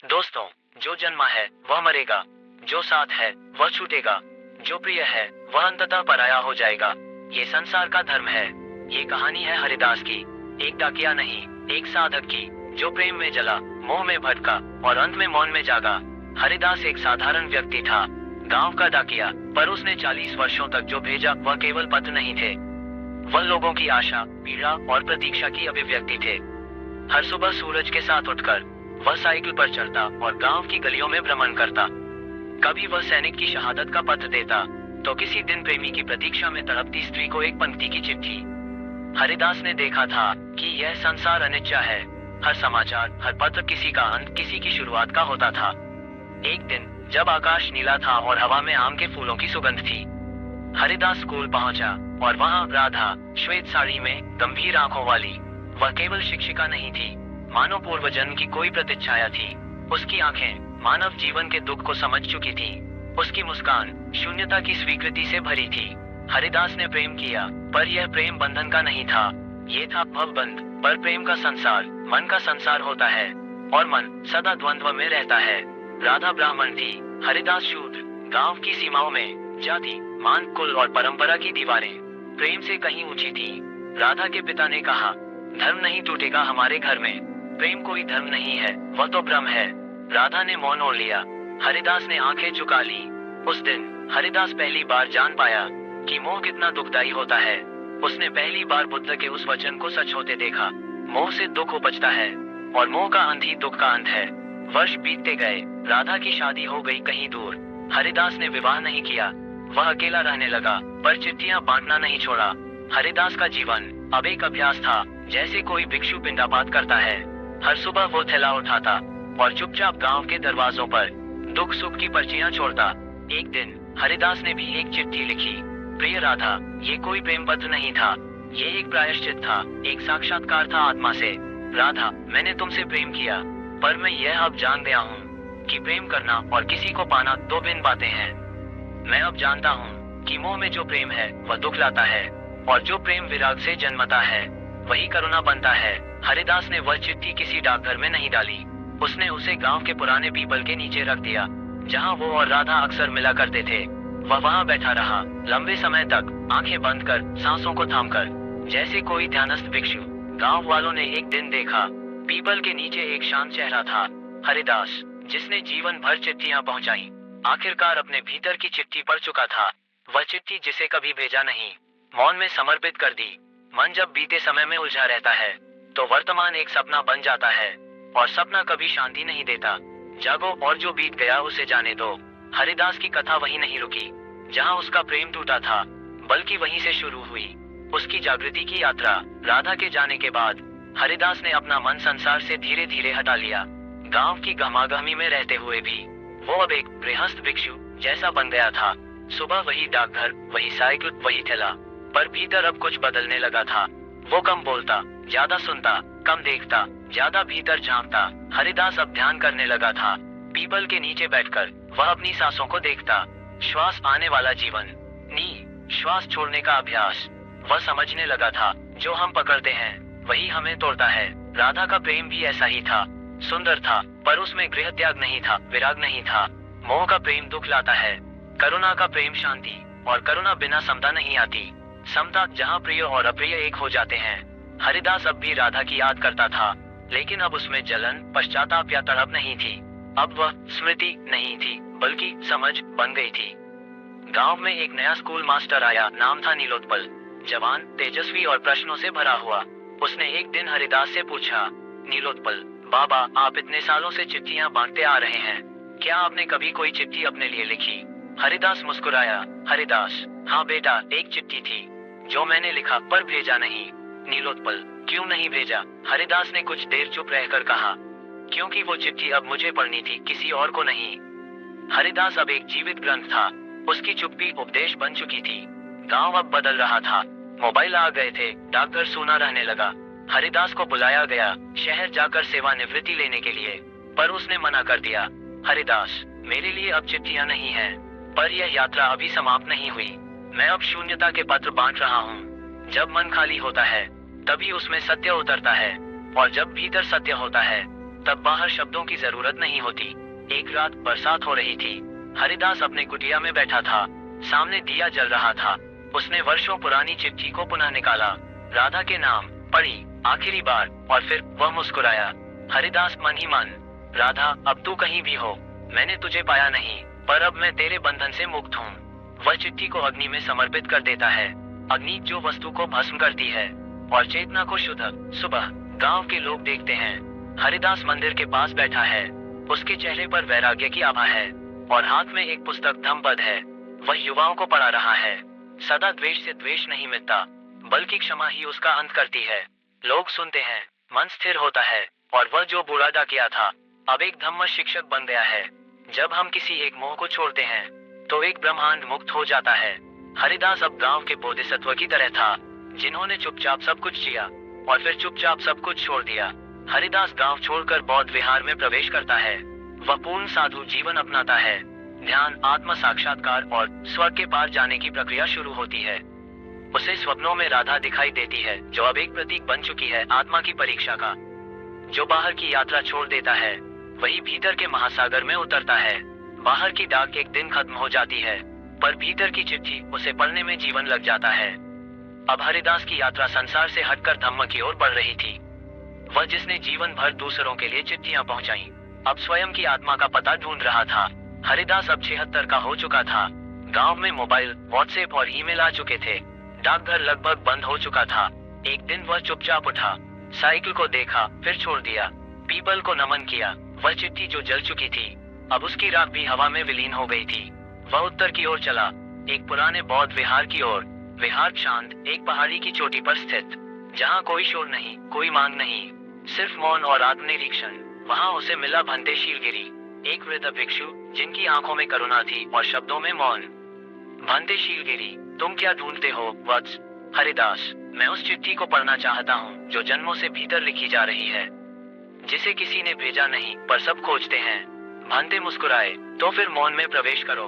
दोस्तों, जो जन्मा है वह मरेगा, जो साथ है वह छूटेगा, जो प्रिय है वह अंततः पराया हो जाएगा। ये संसार का धर्म है। ये कहानी है हरिदास की, एक डाकिया नहीं, एक साधक की, जो प्रेम में जला, मोह में भटका और अंत में मौन में जागा। हरिदास एक साधारण व्यक्ति था, गांव का डाकिया, पर उसने 40 वर्षों तक जो भेजा वह केवल पत्र नहीं थे। वह लोगों की आशा, पीड़ा और प्रतीक्षा की अभिव्यक्ति थे। हर सुबह सूरज के साथ उठकर वह साइकिल पर चढ़ता और गांव की गलियों में भ्रमण करता। कभी वह सैनिक की शहादत का पत्र देता, तो किसी दिन प्रेमी की प्रतीक्षा में तड़पती स्त्री को एक पंक्ति की चिट्ठी। हरिदास ने देखा था कि यह संसार अनिच्छा है। हर समाचार, हर पत्र किसी का अंत, किसी की शुरुआत का होता था। एक दिन जब आकाश नीला था और हवा में आम के फूलों की सुगंध थी, हरिदास स्कूल पहुंचा और वहां राधा, श्वेत साड़ी में, गंभीर आंखों वाली, वह केवल शिक्षिका नहीं थी, मानो पूर्व जन्म की कोई प्रतिच्छाया थी। उसकी आंखें मानव जीवन के दुख को समझ चुकी थी। उसकी मुस्कान शून्यता की स्वीकृति से भरी थी। हरिदास ने प्रेम किया, पर यह प्रेम बंधन का नहीं था, ये था भवबंध। पर प्रेम का संसार मन का संसार होता है और मन सदा द्वंद्व में रहता है। राधा ब्राह्मण थी, हरिदास शूद्र। गांव की सीमाओं में जाति, मान, कुल और परंपरा की दीवारें प्रेम से कहीं ऊंची थी। राधा के पिता ने कहा, धर्म नहीं टूटेगा हमारे घर में। प्रेम कोई धर्म नहीं है, वह तो भ्रम है। राधा ने मौन ओढ़ लिया। हरिदास ने आंखें झुका ली। उस दिन हरिदास पहली बार जान पाया कि मोह कितना दुखदाई होता है। उसने पहली बार बुद्ध के उस वचन को सच होते देखा, मोह से दुख उपजता है और मोह का अंत ही दुख का अंत है। वर्ष बीतते गए, राधा की शादी हो गई कहीं दूर। हरिदास ने विवाह नहीं किया, वह अकेला रहने लगा, पर चिट्ठियां बांटना नहीं छोड़ा। हरिदास का जीवन अब एक अभ्यास था, जैसे कोई भिक्षु पिंडापात करता है। हर सुबह वो थैला उठाता और चुपचाप गांव के दरवाजों पर दुख सुख की पर्चियां छोड़ता। एक दिन हरिदास ने भी एक चिट्ठी लिखी। प्रिय राधा, ये कोई प्रेम पत्र नहीं था, ये एक प्रायश्चित था, एक साक्षात्कार था आत्मा से। राधा, मैंने तुमसे प्रेम किया, पर मैं यह अब जान गया हूँ कि प्रेम करना और किसी को पाना दो भिन्न बातें हैं। मैं अब जानता हूँ कि मोह में जो प्रेम है वह दुख लाता है, और जो प्रेम विराग से जन्मता है वही करुणा बनता है। हरिदास ने वह चिट्ठी किसी डाकघर में नहीं डाली। उसने उसे गांव के पुराने पीपल के नीचे रख दिया, जहां वो और राधा अक्सर मिला करते थे। वह वहां बैठा रहा लंबे समय तक, आंखें बंद कर, सांसों को थामकर, जैसे कोई ध्यानस्थ भिक्षु। गांव वालों ने एक दिन देखा, पीपल के नीचे एक शांत चेहरा था, हरिदास, जिसने जीवन भर चिट्ठियां पहुंचाई, आखिरकार अपने भीतर की चिट्ठी पढ़ चुका था। वह चिट्ठी जिसे कभी भेजा नहीं, मौन में समर्पित कर दी। मन जब बीते समय में उलझा रहता है, तो वर्तमान एक सपना बन जाता है, और सपना कभी शांति नहीं देता। जागो और जो बीत गया उसे जाने दो। हरिदास की कथा वहीं नहीं रुकी जहां उसका प्रेम टूटा था, बल्कि वहीं से शुरू हुई उसकी जागृति की यात्रा। राधा के जाने के बाद हरिदास ने अपना मन संसार से धीरे धीरे हटा लिया। गांव की गहमागहमी में रहते हुए भी वो अब एक गृहस्थ भिक्षु जैसा बन गया था। सुबह वही डाकघर, वही साइकिल, वही थैला, पर भीतर अब कुछ बदलने लगा था। वो कम बोलता, ज्यादा सुनता, कम देखता, ज्यादा भीतर झांकता। हरिदास अब ध्यान करने लगा था। पीपल के नीचे बैठकर वह अपनी सांसों को देखता, श्वास आने वाला जीवन, श्वास छोड़ने का अभ्यास। वह समझने लगा था, जो हम पकड़ते हैं वही हमें तोड़ता है। राधा का प्रेम भी ऐसा ही था, सुंदर था, पर उसमें गृह त्याग नहीं था, विराग नहीं था। मोह का प्रेम दुख लाता है, करुणा का प्रेम शांति, और करुणा बिना समता नहीं आती। समता जहाँ प्रिय और अप्रिय एक हो जाते हैं। हरिदास अब भी राधा की याद करता था, लेकिन अब उसमें जलन, पश्चाताप या तड़प नहीं थी। अब वह स्मृति नहीं थी, बल्कि समझ बन गई थी। गांव में एक नया स्कूल मास्टर आया, नाम था नीलोत्पल। जवान, तेजस्वी और प्रश्नों से भरा हुआ। उसने एक दिन हरिदास से पूछा, नीलोत्पल बाबा, आप इतने सालों से चिट्ठियां बांटते आ रहे हैं, क्या आपने कभी कोई चिट्ठी अपने लिए लिखी? हरिदास मुस्कुराया। हरिदास, हाँ बेटा, एक चिट्ठी थी जो मैंने लिखा पर भेजा नहीं। नीलोत्पल, क्यों नहीं भेजा? हरिदास ने कुछ देर चुप रहकर कहा, क्योंकि वो चिट्ठी अब मुझे पढ़नी थी, किसी और को नहीं। हरिदास अब एक जीवित ग्रंथ था, उसकी चुप्पी उपदेश बन चुकी थी। गांव अब बदल रहा था, मोबाइल आ गए थे, डाकघर सूना रहने लगा। हरिदास को बुलाया गया शहर जाकर सेवानिवृत्ति लेने के लिए, पर उसने मना कर दिया। हरिदास, मेरे लिए अब चिट्ठियां नहीं है, पर यह यात्रा अभी समाप्त नहीं हुई। मैं अब शून्यता के पत्र बांट रहा हूँ। जब मन खाली होता है तभी उसमें सत्य उतरता है, और जब भीतर सत्य होता है तब बाहर शब्दों की जरूरत नहीं होती। एक रात बरसात हो रही थी। हरिदास अपने कुटिया में बैठा था। सामने दिया जल रहा था। उसने वर्षों पुरानी चिट्ठी को पुनः निकाला, राधा के नाम पढ़ी आखिरी बार, और फिर वह मुस्कुराया। हरिदास मन ही मन, राधा अब तू कहीं भी हो, मैंने तुझे पाया नहीं, पर अब मैं तेरे बंधन से मुक्त हूँ। वह चिट्ठी को अग्नि में समर्पित कर देता है। अग्नि जो वस्तु को भस्म करती है और चेतना को शुद्ध। सुबह गांव के लोग देखते हैं हरिदास मंदिर के पास बैठा है। उसके चेहरे पर वैराग्य की आभा है और हाथ में एक पुस्तक धम्मपद है। वह युवाओं को पढ़ा रहा है। सदा द्वेष से द्वेष नहीं मिटता, बल्कि क्षमा ही उसका अंत करती है। लोग सुनते हैं, मन स्थिर होता है, और वह जो बूढ़ा डाकिया था अब एक धम्म शिक्षक बन गया है। जब हम किसी एक मोह को छोड़ते हैं तो एक ब्रह्मांड मुक्त हो जाता है। हरिदास अब गांव के बोधिसत्व की तरह था, जिन्होंने चुपचाप सब कुछ किया और फिर चुपचाप सब कुछ छोड़ दिया। हरिदास गांव छोड़कर बौद्ध विहार में प्रवेश करता है। वह पूर्ण साधु जीवन अपनाता है। ध्यान, आत्म साक्षात्कार और स्वर्ग के पार जाने की प्रक्रिया शुरू होती है। उसे स्वप्नों में राधा दिखाई देती है, जो अब एक प्रतीक बन चुकी है आत्मा की परीक्षा का। जो बाहर की यात्रा छोड़ देता है वही भीतर के महासागर में उतरता है। बाहर की डाक एक दिन खत्म हो जाती है, पर भीतर की चिट्ठी उसे पढ़ने में जीवन लग जाता है। अब हरिदास की यात्रा संसार से हटकर धम्म की ओर बढ़ रही थी। वह जिसने जीवन भर दूसरों के लिए चिट्ठियां पहुंचाई, अब स्वयं की आत्मा का पता ढूंढ रहा था। हरिदास अब 76 का हो चुका था। गांव में मोबाइल, व्हाट्सएप और ईमेल आ चुके थे। डाकघर लगभग बंद हो चुका था। एक दिन वह चुपचाप उठा, साइकिल को देखा, फिर छोड़ दिया। पीपल को नमन किया। वह चिट्ठी जो जल चुकी थी अब उसकी राख भी हवा में विलीन हो गई थी। वह उत्तर की ओर चला, एक पुराने बौद्ध विहार की ओर। विहार शांत, एक पहाड़ी की चोटी पर स्थित, जहाँ कोई शोर नहीं, कोई मांग नहीं, सिर्फ मौन और आत्मनिरीक्षण। वहाँ उसे मिला भंते शीलगिरी, एक वृद्ध भिक्षु जिनकी आंखों में करुणा थी और शब्दों में मौन। भंते शीलगिरी, तुम क्या ढूंढते हो वत्स? हरिदास, मैं उस चिट्ठी को पढ़ना चाहता हूँ जो जन्मों से भीतर लिखी जा रही है, जिसे किसी ने भेजा नहीं पर सब खोजते हैं। भंते मुस्कुराए, तो फिर मौन में प्रवेश करो,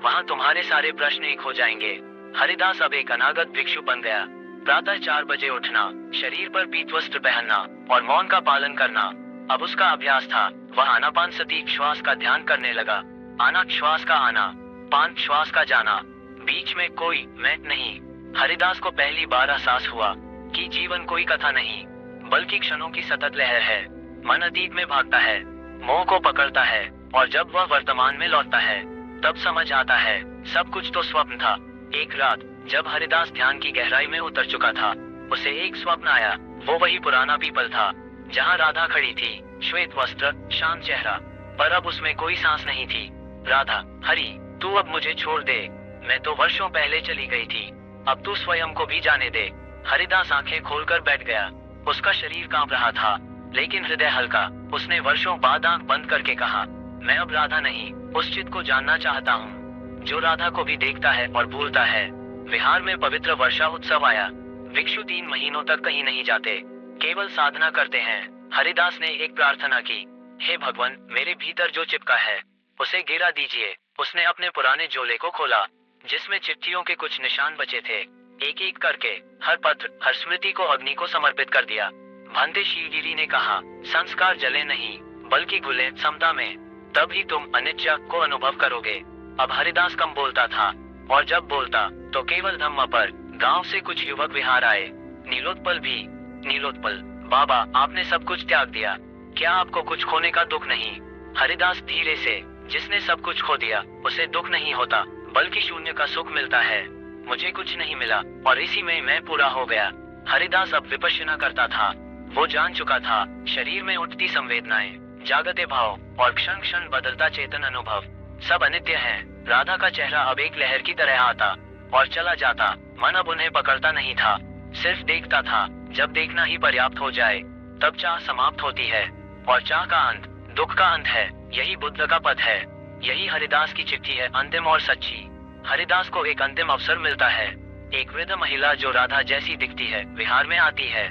वहाँ तुम्हारे सारे प्रश्न एक हो जाएंगे। हरिदास अब एक अनागत भिक्षु बन गया। प्रातः 4 बजे उठना, शरीर पर पीत वस्त्र पहनना और मौन का पालन करना अब उसका अभ्यास था। वह आनापान सती श्वास का ध्यान करने लगा। आना श्वास का आना, पान श्वास का जाना, बीच में कोई मैं नहीं। हरिदास को पहली बार एहसास हुआ कि जीवन कोई कथा नहीं, बल्कि क्षणों की सतत लहर है। मन अतीत में भागता है, मोह को पकड़ता है, और जब वह वर्तमान में लौटता है तब समझ आता है सब कुछ तो स्वप्न था। एक रात जब हरिदास ध्यान की गहराई में उतर चुका था, उसे एक स्वप्न आया। वो वही पुराना पीपल था जहाँ राधा खड़ी थी, श्वेत वस्त्र, शांत चेहरा, पर अब उसमें कोई सांस नहीं थी। राधा, हरि, तू अब मुझे छोड़ दे, मैं तो वर्षों पहले चली गई थी, अब तू स्वयं को भी जाने दे। हरिदास आंखें खोलकर बैठ गया। उसका शरीर कांप रहा था, लेकिन हृदय हल्का। उसने वर्षों बाद आंख बंद करके कहा, मैं अब राधा नहीं, उस चित को जानना चाहता हूँ जो राधा को भी देखता है और भूलता है। विहार में पवित्र वर्षा उत्सव आया। भिक्षु 3 महीनों तक कहीं नहीं जाते, केवल साधना करते हैं। हरिदास ने एक प्रार्थना की, हे भगवान, मेरे भीतर जो चिपका है उसे गिरा दीजिए। उसने अपने पुराने झोले को खोला, जिसमें चिट्ठियों के कुछ निशान बचे थे। एक एक करके हर पत्र, हर स्मृति को अग्नि को समर्पित कर दिया। भंते शीलगिरी ने कहा, संस्कार जले नहीं बल्कि घुले समता में, तभी तुम अनित्य को अनुभव करोगे। अब हरिदास कम बोलता था, और जब बोलता तो केवल धम्म पर। गांव से कुछ युवक विहार आए। नीलोत्पल भी। नीलोत्पल, बाबा, आपने सब कुछ त्याग दिया, क्या आपको कुछ खोने का दुख नहीं? हरिदास धीरे से, जिसने सब कुछ खो दिया उसे दुख नहीं होता, बल्कि शून्य का सुख मिलता है। मुझे कुछ नहीं मिला और इसी में मैं पूरा हो गया। हरिदास अब विपश्यना करता था। वो जान चुका था शरीर में उठती संवेदनाएं, जागते भाव और क्षण क्षण बदलता चेतन अनुभव सब अनित्य हैं। राधा का चेहरा अब एक लहर की तरह आता और चला जाता। मन अब उन्हें पकड़ता नहीं था, सिर्फ देखता था। जब देखना ही पर्याप्त हो जाए तब चाह समाप्त होती है, और चाह का अंत दुख का अंत है। यही बुद्ध का पथ है, यही हरिदास की चिट्ठी है, अंतिम और सच्ची। हरिदास को एक अंतिम अवसर मिलता है। एक वृद्ध महिला जो राधा जैसी दिखती है विहार में आती है।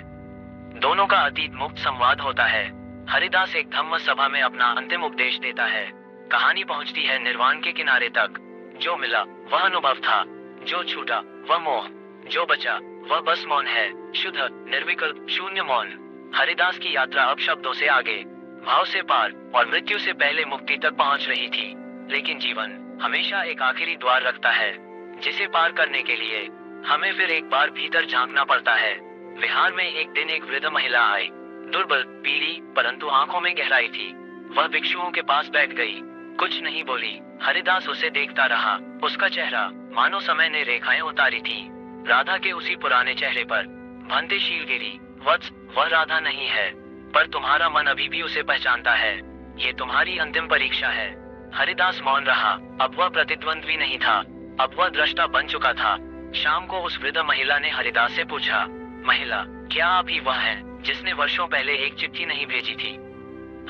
दोनों का अतीत मुक्त संवाद होता है। हरिदास एक धम्म सभा में अपना अंतिम उपदेश देता है। कहानी पहुंचती है निर्वाण के किनारे तक। जो मिला वह अनुभव था, जो छूटा वह मोह, जो बचा वह बस मौन है, शुद्ध, निर्विकल्प, शून्य मौन। हरिदास की यात्रा अब शब्दों से आगे। भाव से पार और मृत्यु से पहले मुक्ति तक पहुंच रही थी। लेकिन जीवन हमेशा एक आखिरी द्वार रखता है, जिसे पार करने के लिए हमें फिर एक बार भीतर झांकना पड़ता है। विहार में एक दिन एक वृद्ध महिला आई, दुर्बल, पीली, परंतु आंखों में गहराई थी। वह भिक्षुओं के पास बैठ गई, कुछ नहीं बोली। हरिदास उसे देखता रहा। उसका चेहरा मानो समय ने रेखाएं उतारी थी। राधा के उसी पुराने चेहरे पर भंते शीलगिरी, वत्स, वह राधा नहीं है, पर तुम्हारा मन अभी भी उसे पहचानता है। ये तुम्हारी अंतिम परीक्षा है। हरिदास मौन रहा। अब वह प्रतिद्वंद्वी नहीं था, अब वह दृष्टा बन चुका था। शाम को उस वृद्ध महिला ने हरिदास से पूछा, महिला, क्या आप ही वह हैं जिसने वर्षों पहले एक चिट्ठी नहीं भेजी थी?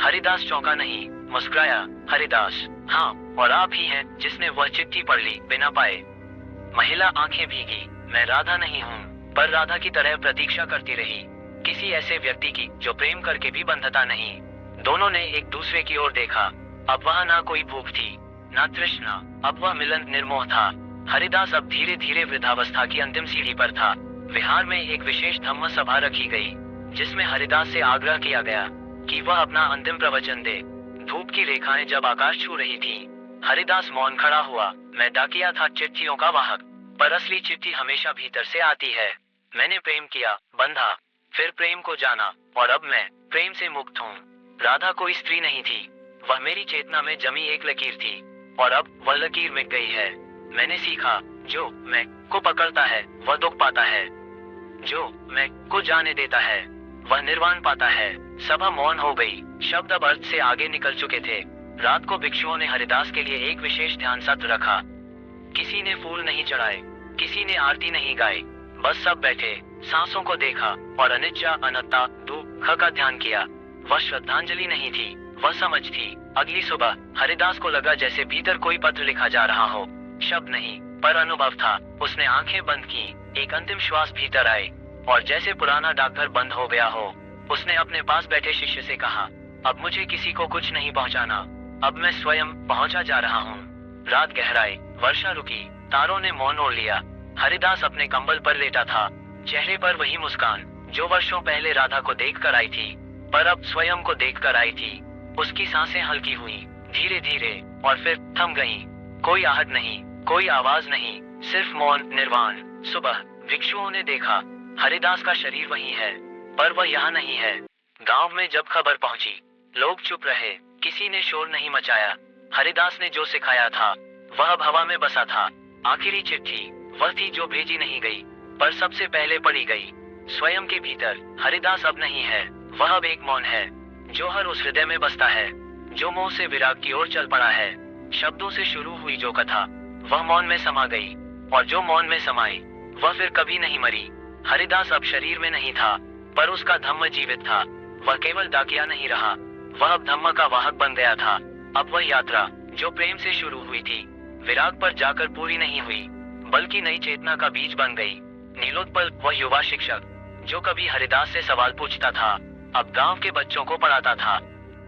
हरिदास चौंका नहीं, मुस्कुराया। हरिदास, हाँ, और आप ही हैं जिसने वह चिट्ठी पढ़ ली बिना पाए। महिला आंखें भीगी। मैं राधा नहीं हूँ, पर राधा की तरह प्रतीक्षा करती रही, किसी ऐसे व्यक्ति की जो प्रेम करके भी बंधता नहीं। दोनों ने एक दूसरे की ओर देखा। अब वहाँ ना कोई भूख थी, ना तृष्णा, अब वह मिलन निर्मोह था। हरिदास अब धीरे धीरे वृद्धावस्था की अंतिम सीढ़ी पर था। विहार में एक विशेष धम्म सभा रखी गई, जिसमें हरिदास से आग्रह किया गया कि वह अपना अंतिम प्रवचन दे। धूप की रेखाएं जब आकाश छू रही थीं, हरिदास मौन खड़ा हुआ। मैं डाकिया था, चिट्ठियों का वाहक, पर असली चिट्ठी हमेशा भीतर से आती है। मैंने प्रेम किया, बंधा, फिर प्रेम को जाना, और अब मैं प्रेम से मुक्त हूँ। राधा कोई स्त्री नहीं थी, वह मेरी चेतना में जमी एक लकीर थी, और अब वह लकीर मिट गई है। मैंने सीखा, जो मैं को पकड़ता है वह दुख पाता है, जो मैं को जाने देता है वह निर्वाण पाता है। सभा मौन हो गई। शब्द अब अर्थ से आगे निकल चुके थे। रात को भिक्षुओं ने हरिदास के लिए एक विशेष ध्यान सत्र रखा। किसी ने फूल नहीं चढ़ाए, किसी ने आरती नहीं गाई, बस सब बैठे, सांसों को देखा और अनिच्चा, अनंता, दुख का ध्यान किया। वह श्रद्धांजलि नहीं थी, वह समझ थी। अगली सुबह हरिदास को लगा जैसे भीतर कोई पत्र लिखा जा रहा हो। शब्द नहीं, पर अनुभव था। उसने आंखें बंद की, एक अंतिम श्वास भीतर आए, और जैसे पुराना डाकघर बंद हो गया हो, उसने अपने पास बैठे शिष्य से कहा, अब मुझे किसी को कुछ नहीं पहुंचाना, अब मैं स्वयं पहुंचा जा रहा हूँ। रात गहराई, वर्षा रुकी, तारों ने मौन ओढ़ लिया। हरिदास अपने कंबल पर लेटा था, चेहरे पर वही मुस्कान जो वर्षों पहले राधा को देखकर आई थी, पर अब स्वयं को देखकर आई थी। उसकी सांसें हल्की हुई, धीरे धीरे, और फिर थम गईं। कोई आहट नहीं, कोई आवाज नहीं, सिर्फ मौन, निर्वाण। सुबह भिक्षुओं ने देखा, हरिदास का शरीर वही है, पर वह यहाँ नहीं है। गांव में जब खबर पहुंची, लोग चुप रहे, किसी ने शोर नहीं मचाया। हरिदास ने जो सिखाया था वह अब हवा में बसा था। आखिरी चिट्ठी वह थी जो भेजी नहीं गई, पर सबसे पहले पढ़ी गई। स्वयं के भीतर हरिदास अब नहीं है, वह अब एक मौन है, जो हर उस हृदय में बसता है जो मोह से विराग की ओर चल पड़ा है। शब्दों से शुरू हुई जो कथा वह मौन में समा गई, और जो मौन में समाई वह फिर कभी नहीं मरी। हरिदास अब शरीर में नहीं था, पर उसका धम्म जीवित था। वह केवल डाकिया नहीं रहा, वह अब धम्म का वाहक बन गया था। अब वह यात्रा जो प्रेम से शुरू हुई थी, विराग पर जाकर पूरी नहीं हुई, बल्कि नई चेतना का बीज बन गई। नीलोत्पल, वह युवा शिक्षक जो कभी हरिदास से सवाल पूछता था, अब गांव के बच्चों को पढ़ाता था।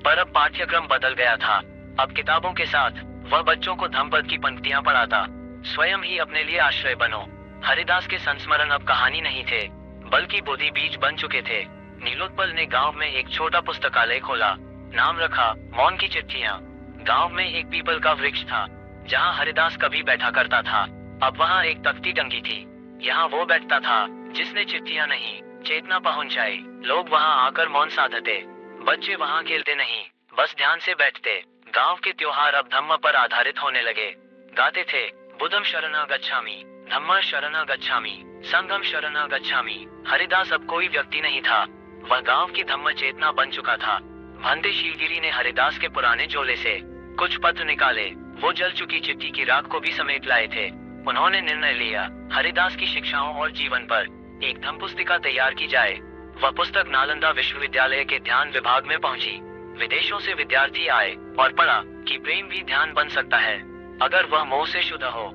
पर अब पाठ्यक्रम बदल गया था। अब किताबों के साथ वह बच्चों को धम्मपद की पंक्तियां पढ़ाता। स्वयं ही अपने लिए आश्रय बनो। हरिदास के संस्मरण अब कहानी नहीं थे, बल्कि बोधि बीज बन चुके थे। नीलोत्पल ने गांव में एक छोटा पुस्तकालय खोला, नाम रखा मौन की चिट्ठियां। गांव में एक पीपल का वृक्ष था, जहां हरिदास कभी बैठा करता था। अब वहां एक तख्ती टंगी थी, यहाँ वो बैठता था जिसने चिट्ठियां नहीं, चेतना पहुंचाई। लोग वहां आकर मौन साधते, बच्चे वहां खेलते नहीं, बस ध्यान से बैठते। गांव के त्योहार अब धम्म पर आधारित होने लगे। गाते थे, बुद्धम शरणं गच्छामि, धम्म शरणं गच्छामि, संघम शरणं गच्छामि। हरिदास अब कोई व्यक्ति नहीं था, वह गांव की धम्म चेतना बन चुका था। भंते शीलगिरी ने हरिदास के पुराने झोले से कुछ पत्र निकाले, वो जल चुकी चिट्ठी की राख को भी समेट लाए थे। उन्होंने निर्णय लिया, हरिदास की शिक्षाओं और जीवन पर एक धम्म पुस्तिका तैयार की जाए। वह पुस्तक नालंदा विश्वविद्यालय के ध्यान विभाग में पहुंची। विदेशों से विद्यार्थी आए और पढ़ा कि प्रेम भी ध्यान बन सकता है, अगर वह मोह से शुद्ध हो।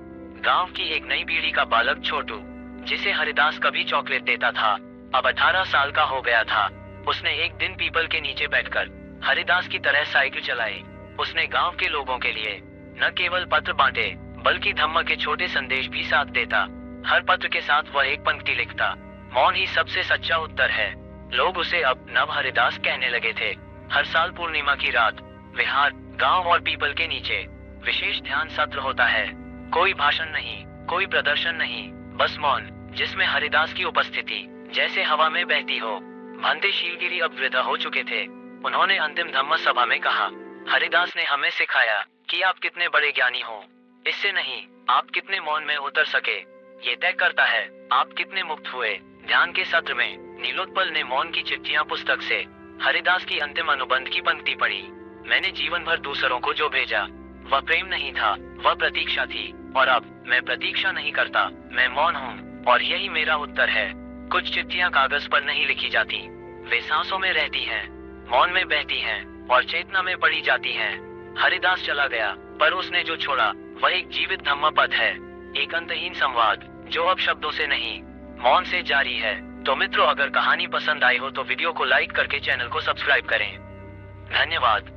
गांव की एक नई पीढ़ी का बालक छोटू, जिसे हरिदास कभी चॉकलेट देता था, अब 18 साल का हो गया था। उसने एक दिन पीपल के नीचे बैठकर हरिदास की तरह साइकिल चलाई। उसने गांव के लोगों के लिए न केवल पत्र बांटे, बल्कि धम्म के छोटे संदेश भी साथ देता। हर पत्र के साथ वह एक पंक्ति लिखता, मौन ही सबसे सच्चा उत्तर है। लोग उसे अब नव हरिदास कहने लगे थे। हर साल पूर्णिमा की रात विहार, गांव और पीपल के नीचे विशेष ध्यान सत्र होता है। कोई भाषण नहीं, कोई प्रदर्शन नहीं, बस मौन, जिसमें हरिदास की उपस्थिति जैसे हवा में बहती हो। भंते शीलगिरी अब वृद्ध हो चुके थे। उन्होंने अंतिम धम्म सभा में कहा, हरिदास ने हमें सिखाया कि आप कितने बड़े ज्ञानी हो, इससे नहीं आप कितने मौन में उतर सके, ये तय करता है आप कितने मुक्त हुए। ध्यान के सत्र में नीलोत्पल ने मौन की चिट्ठियां पुस्तक से हरिदास की अंतिम अनुबंध की पंक्ति पढ़ी। मैंने जीवन भर दूसरों को जो भेजा वह प्रेम नहीं था, वह प्रतीक्षा थी, और अब मैं प्रतीक्षा नहीं करता, मैं मौन हूँ, और यही मेरा उत्तर है। कुछ चिट्ठियां कागज पर नहीं लिखी जाती, वे सांसों में रहती हैं, मौन में बहती हैं, और चेतना में पढ़ी जाती हैं। हरिदास चला गया, पर उसने जो छोड़ा वह एक जीवित धम्म पद है, एक अंतहीन संवाद जो अब शब्दों से नहीं, मौन से जारी है। तो मित्रों, अगर कहानी पसंद आई हो तो वीडियो को लाइक करके चैनल को सब्सक्राइब करें। धन्यवाद।